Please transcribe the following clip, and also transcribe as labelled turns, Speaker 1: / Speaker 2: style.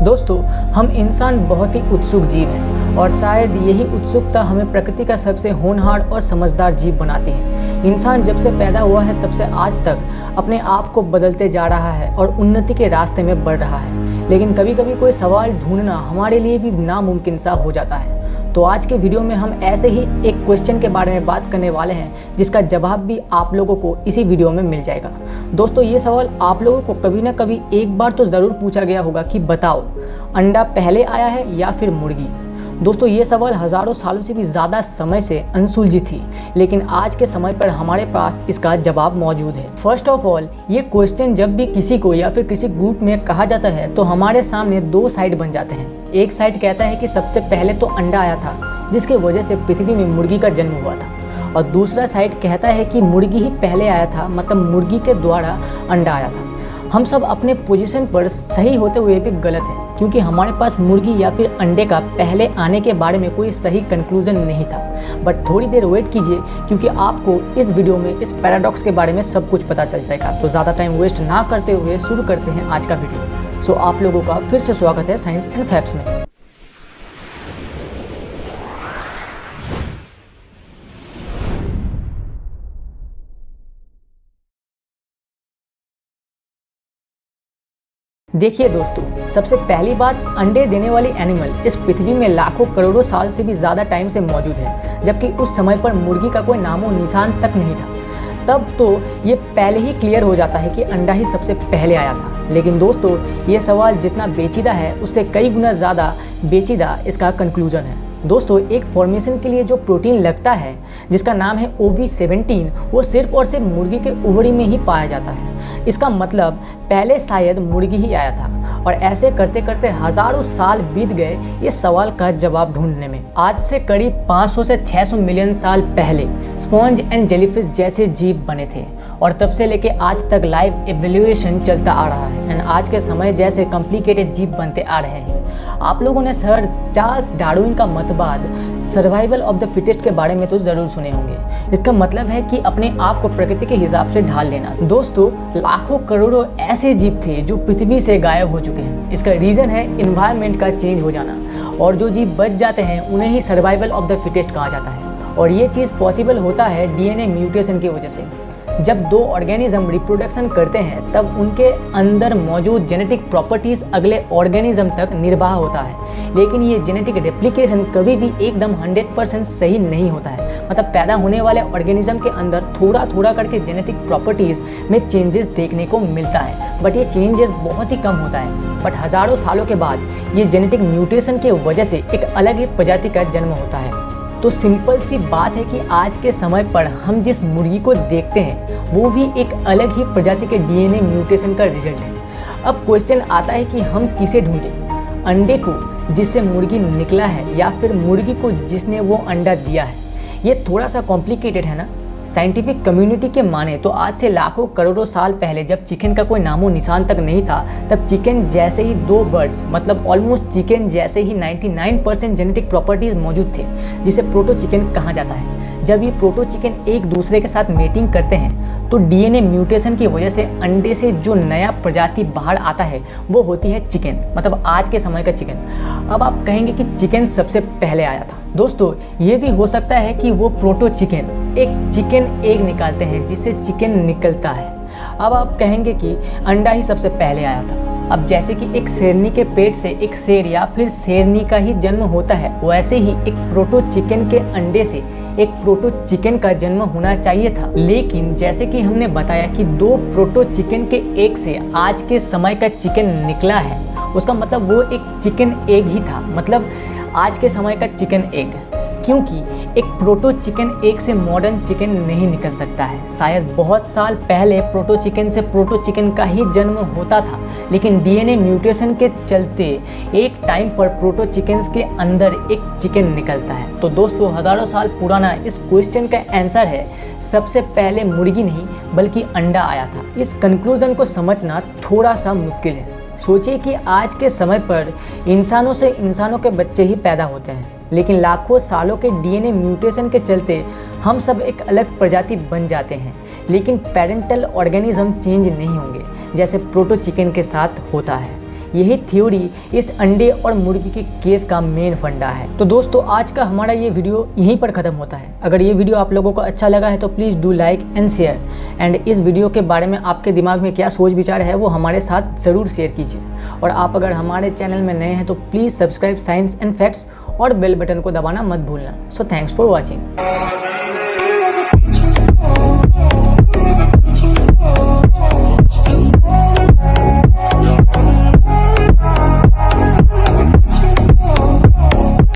Speaker 1: दोस्तों, हम इंसान बहुत ही उत्सुक जीव हैं और शायद यही उत्सुकता हमें प्रकृति का सबसे होनहार और समझदार जीव बनाती है। इंसान जब से पैदा हुआ है तब से आज तक अपने आप को बदलते जा रहा है और उन्नति के रास्ते में बढ़ रहा है, लेकिन कभी कभी कोई सवाल ढूंढना हमारे लिए भी नामुमकिन सा हो जाता है। तो आज के वीडियो में हम ऐसे ही एक क्वेश्चन के बारे में बात करने वाले हैं जिसका जवाब भी आप लोगों को इसी वीडियो में मिल जाएगा। दोस्तों, ये सवाल आप लोगों को कभी ना कभी एक बार तो ज़रूर पूछा गया होगा कि बताओ, अंडा पहले आया है या फिर मुर्गी। दोस्तों, ये सवाल हज़ारों सालों से भी ज़्यादा समय से अनसुलझी थी, लेकिन आज के समय पर हमारे पास इसका जवाब मौजूद है। फर्स्ट ऑफ ऑल, ये क्वेश्चन जब भी किसी को या फिर किसी ग्रुप में कहा जाता है तो हमारे सामने दो साइड बन जाते हैं। एक साइड कहता है कि सबसे पहले तो अंडा आया था जिसकी वजह से पृथ्वी में मुर्गी का जन्म हुआ था, और दूसरा साइड कहता है कि मुर्गी ही पहले आया था, मतलब मुर्गी के द्वारा अंडा आया था। हम सब अपने पोजीशन पर सही होते हुए भी गलत हैं, क्योंकि हमारे पास मुर्गी या फिर अंडे का पहले आने के बारे में कोई सही कंक्लूजन नहीं था। बट थोड़ी देर वेट कीजिए, क्योंकि आपको इस वीडियो में इस पैराडॉक्स के बारे में सब कुछ पता चल जाएगा। तो ज़्यादा टाइम वेस्ट ना करते हुए शुरू करते हैं आज का वीडियो। सो आप लोगों का फिर से स्वागत है साइंस एंड फैक्ट्स में। देखिए दोस्तों, सबसे पहली बात, अंडे देने वाली एनिमल इस पृथ्वी में लाखों करोड़ों साल से भी ज़्यादा टाइम से मौजूद है, जबकि उस समय पर मुर्गी का कोई नामो निशान तक नहीं था। तब तो ये पहले ही क्लियर हो जाता है कि अंडा ही सबसे पहले आया था। लेकिन दोस्तों, ये सवाल जितना पेचीदा है उससे कई गुना ज़्यादा पेचीदा इसका कंक्लूजन है। दोस्तों, एक फॉर्मेशन के लिए जो प्रोटीन लगता है जिसका नाम है OV17, वो सिर्फ और सिर्फ मुर्गी के ओवरी में ही पाया जाता है। इसका मतलब पहले शायद मुर्गी ही आया था, और ऐसे करते करते हज़ारों साल बीत गए इस सवाल का जवाब ढूंढने में। आज से करीब 500 से 600 मिलियन साल पहले स्पॉन्ज एंड जेलीफिश जैसे जीव बने थे, और तब से लेके आज तक लाइव एवोल्यूशन चलता आ रहा है एंड आज के समय जैसे कॉम्प्लिकेटेड जीव बनते आ रहे हैं। आप लोगों ने सर चार्ल्स डार्विन का मतवाद सर्वाइवल ऑफ द फिटेस्ट के बारे में तो ज़रूर सुने होंगे। इसका मतलब है कि अपने आप को प्रकृति के हिसाब से ढाल लेना। दोस्तों, लाखों करोड़ों ऐसे जीव थे जो पृथ्वी से गायब हो चुके हैं। इसका रीज़न है इन्वायरमेंट का चेंज हो जाना, और जो जीव बच जाते हैं उन्हें ही सर्वाइवल ऑफ द फिटेस्ट कहा जाता है। और ये चीज़ पॉसिबल होता है DNA म्यूटेशन की वजह से। जब दो ऑर्गेनिज्म रिप्रोडक्शन करते हैं तब उनके अंदर मौजूद जेनेटिक प्रॉपर्टीज़ अगले ऑर्गेनिज्म तक निर्वाह होता है, लेकिन ये जेनेटिक रेप्लिकेशन कभी भी एकदम 100% सही नहीं होता है। मतलब पैदा होने वाले ऑर्गेनिज्म के अंदर थोड़ा थोड़ा करके जेनेटिक प्रॉपर्टीज़ में चेंजेस देखने को मिलता है, बट ये चेंजेस बहुत ही कम होता है। बट हज़ारों सालों के बाद ये जेनेटिक म्यूटेशन की वजह से एक अलग ही प्रजाति का जन्म होता है। तो सिंपल सी बात है कि आज के समय पर हम जिस मुर्गी को देखते हैं वो भी एक अलग ही प्रजाति के DNA म्यूटेशन का रिजल्ट है। अब क्वेश्चन आता है कि हम किसे ढूंढें, अंडे को जिससे मुर्गी निकला है या फिर मुर्गी को जिसने वो अंडा दिया है। ये थोड़ा सा कॉम्प्लिकेटेड है ना। साइंटिफिक कम्युनिटी के माने तो आज से लाखों करोड़ों साल पहले जब चिकन का कोई नामो निशान तक नहीं था, तब चिकन जैसे ही दो बर्ड्स, मतलब ऑलमोस्ट चिकन जैसे ही 99% जेनेटिक प्रॉपर्टीज मौजूद थे, जिसे प्रोटो चिकन कहा जाता है। जब ये प्रोटो चिकन एक दूसरे के साथ मेटिंग करते हैं तो DNA म्यूटेशन की वजह से अंडे से जो नया प्रजाति बाहर आता है वो होती है चिकन, मतलब आज के समय का चिकन। अब आप कहेंगे कि चिकन सबसे पहले आया था। दोस्तों, ये भी हो सकता है कि वो प्रोटो चिकन एक चिकन एग निकालते हैं जिससे चिकन निकलता है। अब आप कहेंगे कि अंडा ही सबसे पहले आया था। अब जैसे कि एक शेरनी के पेट से एक शेर या फिर शेरनी का ही जन्म होता है, वैसे ही एक प्रोटो चिकन के अंडे से एक प्रोटो चिकन का जन्म होना चाहिए था। लेकिन जैसे कि हमने बताया कि दो प्रोटो चिकन के एग से आज के समय का चिकन निकला है, उसका मतलब वो एक चिकन एग ही था, मतलब आज के समय का चिकन एग। क्योंकि एक प्रोटो चिकन एग से मॉडर्न चिकन नहीं निकल सकता है। शायद बहुत साल पहले प्रोटो चिकन से प्रोटो चिकन का ही जन्म होता था, लेकिन DNA म्यूटेशन के चलते एक टाइम पर प्रोटो चिकन्स के अंदर एक चिकन निकलता है। तो दोस्तों, हज़ारों साल पुराना इस क्वेश्चन का आंसर है सबसे पहले मुर्गी नहीं बल्कि अंडा आया था। इस कंक्लूजन को समझना थोड़ा सा मुश्किल है। सोचिए कि आज के समय पर इंसानों से इंसानों के बच्चे ही पैदा होते हैं, लेकिन लाखों सालों के DNA म्यूटेशन के चलते हम सब एक अलग प्रजाति बन जाते हैं, लेकिन पेरेंटल ऑर्गेनिज्म चेंज नहीं होंगे जैसे प्रोटो चिकन के साथ होता है। यही थ्योरी इस अंडे और मुर्गी के केस का मेन फंडा है। तो दोस्तों आज का हमारा ये वीडियो यहीं पर खत्म होता है। अगर ये वीडियो आप लोगों को अच्छा लगा है तो please do like and share, and इस वीडियो के बारे में आपके दिमाग में क्या सोच विचार है वो हमारे साथ ज़रूर शेयर कीजिए। और आप अगर हमारे चैनल में नए हैं तो please subscribe science and facts और बेल बटन को दबाना मत भूलना। So thanks for watching.